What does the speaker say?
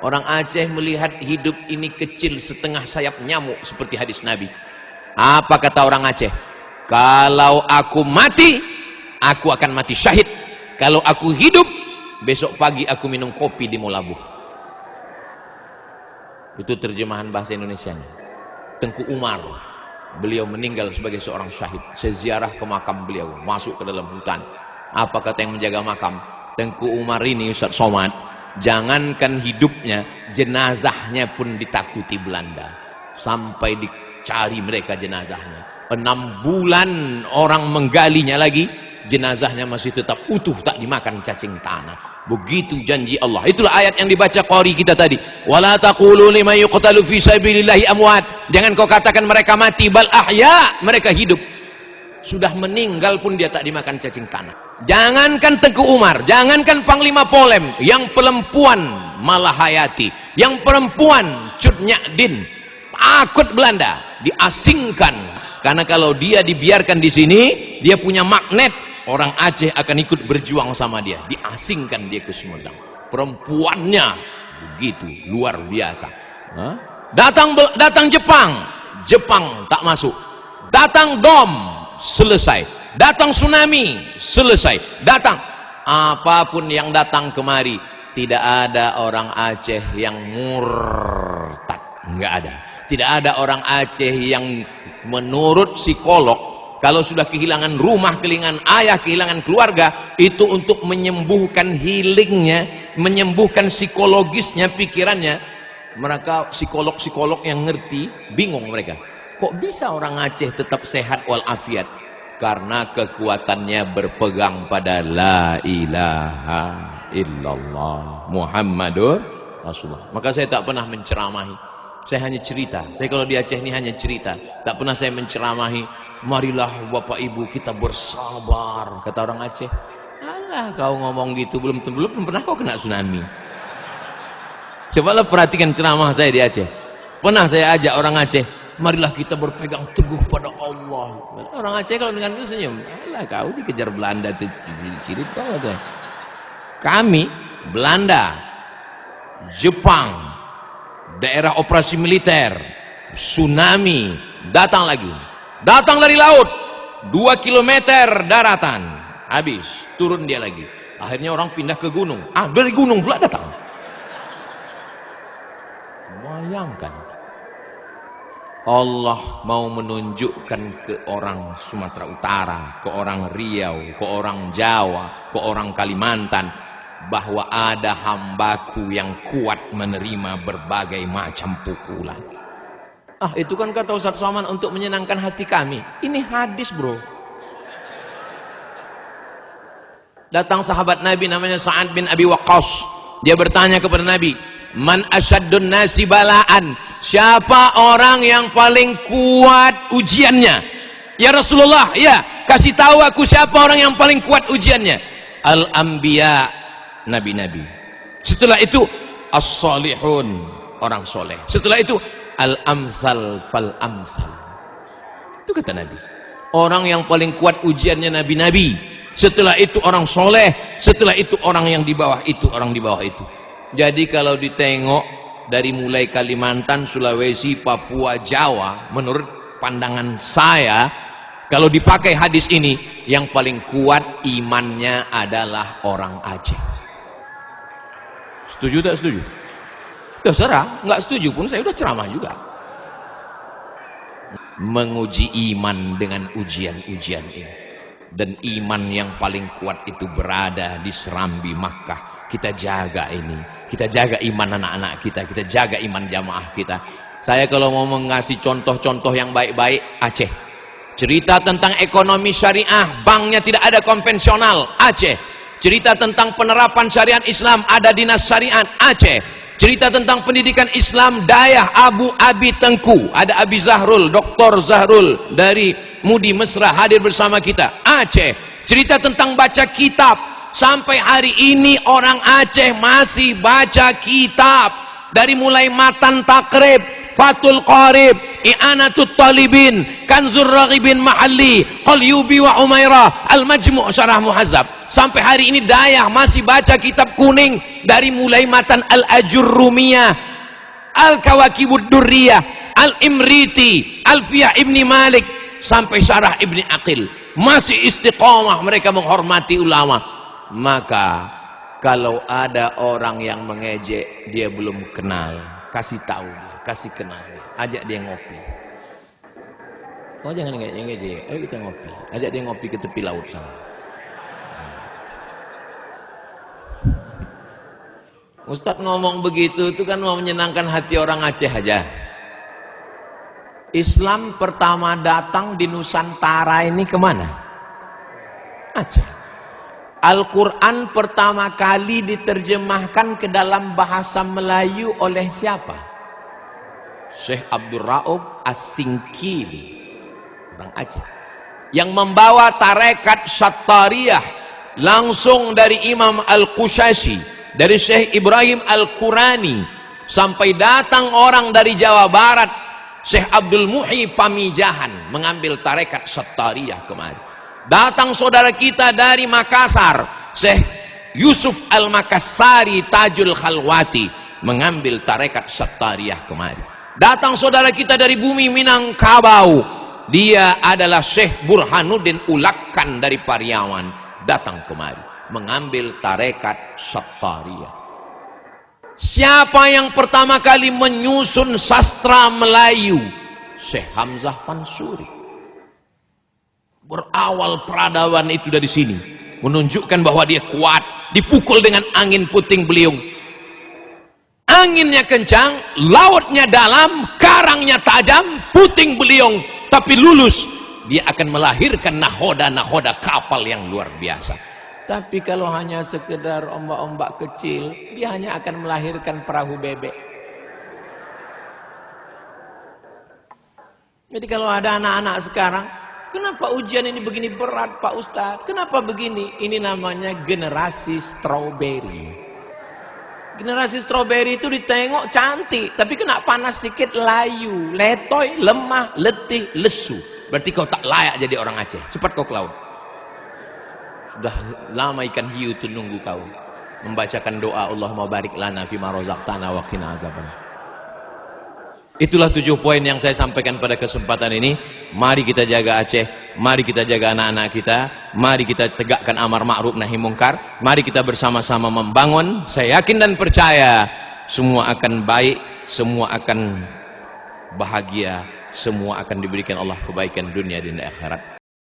Orang Aceh melihat hidup ini kecil setengah sayap nyamuk seperti hadis Nabi. Apa kata orang Aceh? Kalau aku mati, aku akan mati syahid. Kalau aku hidup, besok pagi aku minum kopi di Molabuh. Itu terjemahan bahasa Indonesianya. Tengku Umar, beliau meninggal sebagai seorang syahid. Saya ziarah ke makam beliau, masuk ke dalam hutan. Apa kata yang menjaga makam? Tengku Umar ini, Ustaz Somad, jangankan hidupnya, jenazahnya pun ditakuti Belanda. Sampai dicari mereka jenazahnya. 6 bulan orang menggalinya lagi, jenazahnya masih tetap utuh, tak dimakan cacing tanah. Begitu janji Allah. Itulah ayat yang dibaca qari kita tadi. Wala taqulu liman yuqtalu fi sabilillahi amwat. Jangan kau katakan mereka mati, bal ahya, mereka hidup. Sudah meninggal pun dia tak dimakan cacing tanah. Jangankan Tengku Umar, jangankan Panglima Polem, yang perempuan Malahayati, yang perempuan Cut Nyadin, takut Belanda, diasingkan. Karena kalau dia dibiarkan di sini, dia punya magnet. Orang Aceh akan ikut berjuang sama dia. Diasingkan dia ke Sumedang. Perempuannya begitu luar biasa. Datang Jepang, Jepang tak masuk. Datang Dom, selesai. Datang tsunami, selesai. Datang apapun yang datang kemari, tidak ada orang Aceh yang murtad, nggak ada. Tidak ada orang Aceh yang menurut psikolog, kalau sudah kehilangan rumah, kehilangan ayah, kehilangan keluarga, itu untuk menyembuhkan healingnya, menyembuhkan psikologisnya, pikirannya. Mereka psikolog-psikolog yang ngerti, bingung mereka. Kok bisa orang Aceh tetap sehat walafiat? Karena kekuatannya berpegang pada la ilaha illallah Muhammadur Rasulullah. Maka saya tak pernah menceramahi. Saya hanya cerita. Saya kalau di Aceh ini hanya cerita. Tak pernah saya menceramahi. Marilah Bapak Ibu kita bersabar, kata orang Aceh. Alah kau ngomong gitu, belum pernah kau kena tsunami. Cobalah perhatikan ceramah saya di Aceh. Pernah saya ajak orang Aceh, marilah kita berpegang teguh pada Allah. Orang Aceh kalau dengar itu senyum. Alah kau dikejar Belanda tuh, ciri kau tuh. Kami Belanda, Jepang, daerah operasi militer, tsunami, datang lagi. Datang dari laut 2 kilometer daratan, habis turun dia lagi. Akhirnya orang pindah ke gunung. Dari gunung pula datang. Bayangkan, Allah mau menunjukkan ke orang Sumatera Utara, ke orang Riau, ke orang Jawa, ke orang Kalimantan, bahwa ada hambaku yang kuat menerima berbagai macam pukulan. Itu kan kata Ustaz Somad untuk menyenangkan hati kami. Ini hadis bro. Datang sahabat Nabi namanya Sa'ad bin Abi Waqqas. Dia bertanya kepada Nabi, man asyaddun nasi balaan, siapa orang yang paling kuat ujiannya? Ya Rasulullah, ya kasih tahu aku siapa orang yang paling kuat ujiannya. Al-anbiya, nabi-nabi. Setelah itu as-salihun, orang soleh. Setelah itu al-amsal fal-amsal. Itu kata Nabi. Orang yang paling kuat ujiannya nabi-nabi. Setelah itu orang soleh. Setelah itu orang yang di bawah itu, orang di bawah itu. Jadi kalau ditengok dari mulai Kalimantan, Sulawesi, Papua, Jawa, menurut pandangan saya, kalau dipakai hadis ini, yang paling kuat imannya adalah orang Aceh. Setuju tak setuju? Terserah, nggak setuju pun saya udah ceramah juga. Menguji iman dengan ujian-ujian ini. Dan iman yang paling kuat itu berada di serambi Makkah. Kita jaga ini, kita jaga iman anak-anak kita, kita jaga iman jamaah kita. Saya kalau mau mengasih contoh-contoh yang baik-baik, Aceh. Cerita tentang ekonomi syariah, banknya tidak ada konvensional, Aceh. Cerita tentang penerapan syariat Islam, ada dinas syariat, Aceh. Cerita tentang pendidikan Islam, Dayah Abu Abi Tengku, ada Abi Zahrul, Dr. Zahrul dari Mudi Mesra hadir bersama kita, Aceh. Cerita tentang baca kitab, sampai hari ini orang Aceh masih baca kitab, dari mulai Matan Takrib, Fathul Qarib, I'anatut Talibin, Kanzur Raghibin Mahalli, Qalyubi wa Umairah, Al-Majmu' Syarah Muhazzab. Sampai hari ini Dayak masih baca kitab kuning dari mulai matan Al-Ajurrumiyah, Al-Kawakibud Durriyah, Al-Imriti, Alfiyah Ibni Malik, sampai Syarah Ibni Aqil. Masih istiqamah mereka menghormati ulama. Maka kalau ada orang yang mengejek, dia belum kenal, kasih tahu dia, kasih kenal dia, ajak dia ngopi. Kau jangan ngejek, ayo kita ngopi, ajak dia ngopi ke tepi laut sana. Ustadz ngomong begitu itu kan mau menyenangkan hati orang Aceh aja. Islam pertama datang di Nusantara ini kemana? Aceh. Al-Quran pertama kali diterjemahkan ke dalam bahasa Melayu oleh siapa? Syekh Abdul Raub As-Singkili, orang Aceh, yang membawa tarekat Syattariyah langsung dari Imam Al-Qushashi, dari Syekh Ibrahim Al-Qurani, sampai datang orang dari Jawa Barat, Syekh Abdul Muhyi Pamijahan, mengambil tarekat Syattariyah kemari. Datang saudara kita dari Makassar, Syekh Yusuf Al-Makassari Tajul Khalwati, mengambil tarekat Syattariyah kemari. Datang saudara kita dari bumi Minangkabau, dia adalah Syekh Burhanuddin Ulakkan dari Pariaman, datang kemari mengambil tarekat Syattariyah. Siapa yang pertama kali menyusun sastra Melayu? Syekh Hamzah Fansuri. Berawal peradaban itu dari sini, menunjukkan bahwa dia kuat. Dipukul dengan angin puting beliung, anginnya kencang, lautnya dalam, karangnya tajam, puting beliung, tapi lulus. Dia akan melahirkan nahoda-nahoda kapal yang luar biasa. Tapi kalau hanya sekedar ombak-ombak kecil, dia hanya akan melahirkan perahu bebek. Jadi kalau ada anak-anak sekarang, kenapa ujian ini begini berat Pak Ustadz? Kenapa begini? Ini namanya generasi strawberry. Generasi strawberry itu ditengok cantik, tapi kena panas sedikit layu, letoy, lemah, letih, lesu. Berarti kau tak layak jadi orang Aceh. Cepat kau ke laut. Sudah lama ikan hiu itu nunggu kau membacakan doa Allahumma barik lana fima razaqtana wa qina azabannar. Itulah 7 poin yang saya sampaikan pada kesempatan ini. Mari kita jaga Aceh, mari kita jaga anak-anak kita, mari kita tegakkan amar ma'ruf nahi mungkar, mari kita bersama-sama membangun. Saya yakin dan percaya semua akan baik, semua akan bahagia, semua akan diberikan Allah kebaikan dunia dan akhirat.